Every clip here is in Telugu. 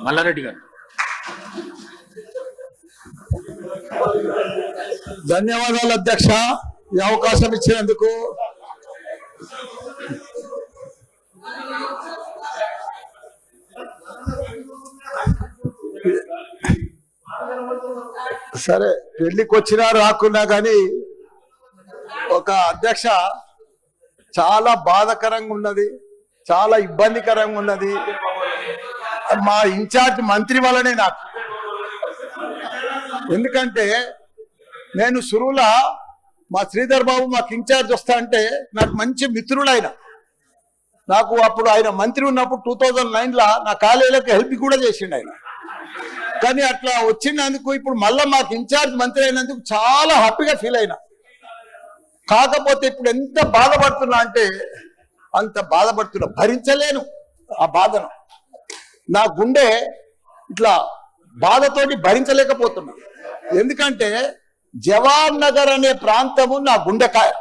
మల్లారెడ్డి గారు. ధన్యవాదాలు అధ్యక్ష, ఈ అవకాశం ఇచ్చినందుకు. సరే, పెళ్లికి వచ్చినా రాకున్నా కానీ ఒక అధ్యక్ష చాలా బాధాకరంగా ఉన్నది, చాలా ఇబ్బందికరంగా ఉన్నది. మా ఇన్ఛార్జ్ మంత్రి వల్లనే నాకు. ఎందుకంటే నేను సురువుల మా శ్రీధర్ బాబు మాకు ఇన్ఛార్జ్ వస్తా అంటే నాకు మంచి మిత్రుడు ఆయన. నాకు అప్పుడు ఆయన మంత్రి ఉన్నప్పుడు 2009లో నా కాలేజీలకు హెల్ప్ కూడా చేసిండు ఆయన. కానీ అట్లా వచ్చినందుకు ఇప్పుడు మళ్ళా మాకు ఇన్ఛార్జ్ మంత్రి అయినందుకు చాలా హ్యాపీగా ఫీల్ అయినా. కాకపోతే ఇప్పుడు ఎంత బాధపడుతున్నా అంటే అంత బాధపడుతున్నా, భరించలేను ఆ బాధను. నా గుండె ఇట్లా బాధతోటి భరించలేకపోతున్నా. ఎందుకంటే జవహర్ నగర్ అనే ప్రాంతము నా గుండెకాయ.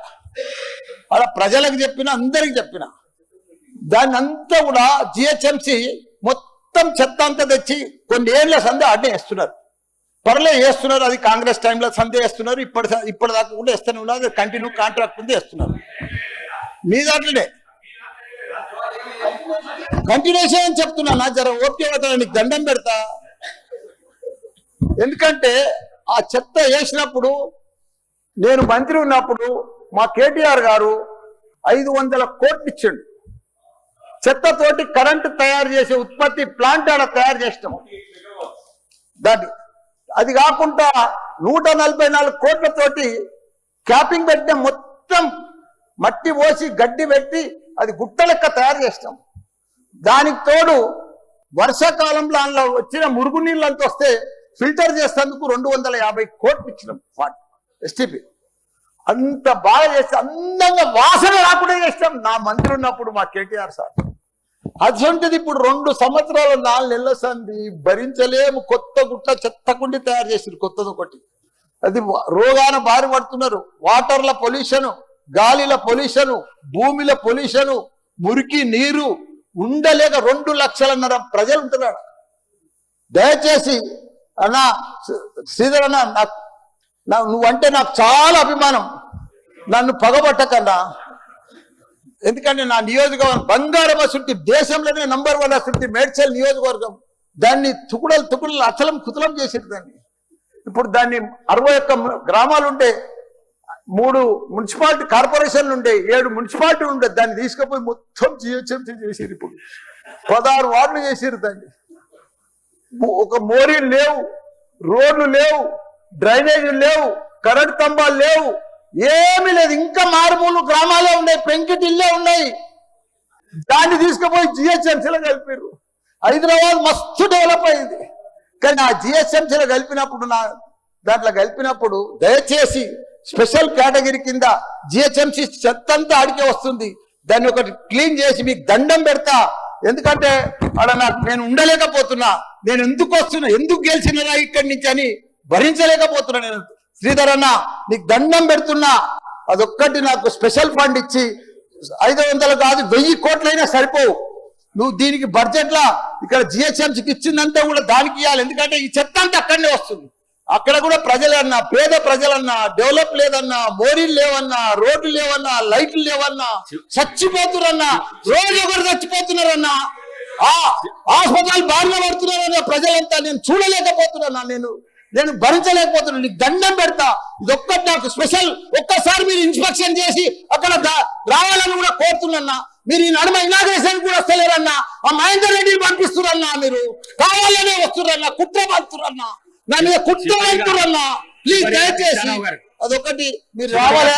అలా ప్రజలకు చెప్పిన, అందరికి చెప్పిన, దాన్ని అంతా కూడా జిహెచ్ఎంసి మొత్తం చెత్త అంతా తెచ్చి కొన్ని ఏళ్ల సందే అడ్డే వేస్తున్నారు. పర్లే వేస్తున్నారు, అది కాంగ్రెస్ టైంలో సందే వేస్తున్నారు, ఇప్పటిదాకా కూడా వేస్తూనే ఉన్నారు. కంటిన్యూ కాంట్రాక్ట్ ఉంది వేస్తున్నారు. మీ దాంట్లోనే కంటిన్యూషన్ అని చెప్తున్నా. నా జర ఓకే అవుతా, నీకు దండం పెడతా. ఎందుకంటే ఆ చెత్త వేసినప్పుడు నేను మంత్రి ఉన్నప్పుడు మా కేటీఆర్ గారు 500 కోట్లు ఇచ్చిండు. చెత్తతోటి కరెంటు తయారు చేసే ఉత్పత్తి ప్లాంట్ ఆడ తయారు చేసినాం. దాన్ని అది కాకుండా 144 కోట్లతోటి క్యాపింగ్ పెట్టిన, మొత్తం మట్టి పోసి గడ్డి పెట్టి అది గుట్ట లెక్క తయారు చేసినాం. దానికి తోడు వర్షాకాలంలో అందులో వచ్చిన మురుగునీళ్ళు అంతా వస్తే ఫిల్టర్ చేసేందుకు 250 కోట్లు ఇచ్చినాం ఎస్టీపీ. అంత బాగా చేస్తే అందంగా వాసన రాకుండా చేసినాం నా మంత్రి ఉన్నప్పుడు మా కేటీఆర్ సార్. అటువంటిది ఇప్పుడు 2 సంవత్సరాలు 4 నెలల సంది భరించలేము. కొత్త గుట్ట చెత్తకుండి తయారు చేసారు, కొత్తది ఒకటి. అది రోగాన బారి పడుతున్నారు. వాటర్ల పొల్యూషన్, గాలిల పొల్యూషన్, భూమిల పొల్యూషన్, మురికి నీరు ఉండలేక 2 లక్షలన్నర ప్రజలు ఉంటున్నారు. దయచేసి అన్నా శ్రీధర్ అన్న, నువ్వంటే నాకు చాలా అభిమానం, నన్ను పగబట్టకన్నా. ఎందుకంటే నా నియోజకవర్గం బంగారం అసలు దేశంలోనే నంబర్ 1 అసలు మేడ్చల్ నియోజకవర్గం. దాన్ని తుకుడలు అచలం కుతలం చేసేది. దాన్ని ఇప్పుడు దాన్ని 61 గ్రామాలు ఉంటే, 3 మున్సిపాలిటీ కార్పొరేషన్లు ఉండే, 7 మున్సిపాలిటీలు ఉండే. దాన్ని తీసుకుపోయి మొత్తం జిహెచ్ఎంసీ చేసిరు. ఇప్పుడు 16 వార్డులు చేసిరు. దాన్ని ఒక మోరీలు లేవు, రోడ్లు లేవు, డ్రైనేజీలు లేవు, కరెంట్ స్తంభాలు లేవు, ఏమీ లేదు. ఇంకా మారుమూలు గ్రామాలే ఉన్నాయి, పెంకిటిల్లే ఉన్నాయి. దాన్ని తీసుకుపోయి జిహెచ్ఎంసీలో కలిపారు. హైదరాబాద్ మస్తు డెవలప్ అయింది. కానీ ఆ జిహెచ్ఎంసీలో కలిపినప్పుడు దయచేసి స్పెషల్ కేటగిరీ కింద జిహెచ్ఎంసీ చెత్తంతా ఆడికే వస్తుంది. దాన్ని ఒకటి క్లీన్ చేసి మీకు దండం పెడతా. ఎందుకంటే అక్కడ నేను ఉండలేకపోతున్నా. నేను ఎందుకు వస్తున్నా, ఎందుకు గెలిచినా ఇక్కడి నుంచి అని భరించలేకపోతున్నా. నేను శ్రీధర్ అన్న నీకు దండం పెడుతున్నా. అదొక్కటి నాకు స్పెషల్ ఫండ్ ఇచ్చి 500 కాదు 1000 కోట్లైనా సరిపోవు. నువ్వు దీనికి బడ్జెట్లా ఇక్కడ జిహెచ్ఎంసీకి ఇచ్చిందంతా కూడా దానికి ఇవ్వాలి. ఎందుకంటే ఈ చెత్త అంతా అక్కడనే వస్తుంది. అక్కడ కూడా ప్రజలన్నా, పేద ప్రజలన్నా, డెవలప్ లేదన్నా, మోరీలు లేవన్నా, రోడ్లు లేవన్నా, లైట్లు లేవన్నా, చచ్చిపోతున్నారన్నా, రోజు ఒకరు చచ్చిపోతున్నారన్నా, హాస్పిటల్ బారిన పడుతున్నారన్నా ప్రజలంతా. నేను చూడలేకపోతున్నా, నేను భరించలేకపోతున్నా. నీకు దండం పెడతా. ఇదొక్కటి నాకు స్పెషల్. ఒక్కసారి మీరు ఇన్స్పెక్షన్ చేసి అక్కడ రావాలని కూడా కోరుతున్నా. మీరు ఈ నడుమ ఇనాగ్రేషన్ కూడా వస్తలేరన్నా. ఆ మహేందర్ రెడ్డిని పంపిస్తురన్నా. మీరు కావాలనే వస్తురన్నా, కుట్ర పంపుతురన్నా, నా మీద కుట్ర పంపుతురన్నా. ప్లీజ్ దయచేసి అదొకటి మీరు రావాలి.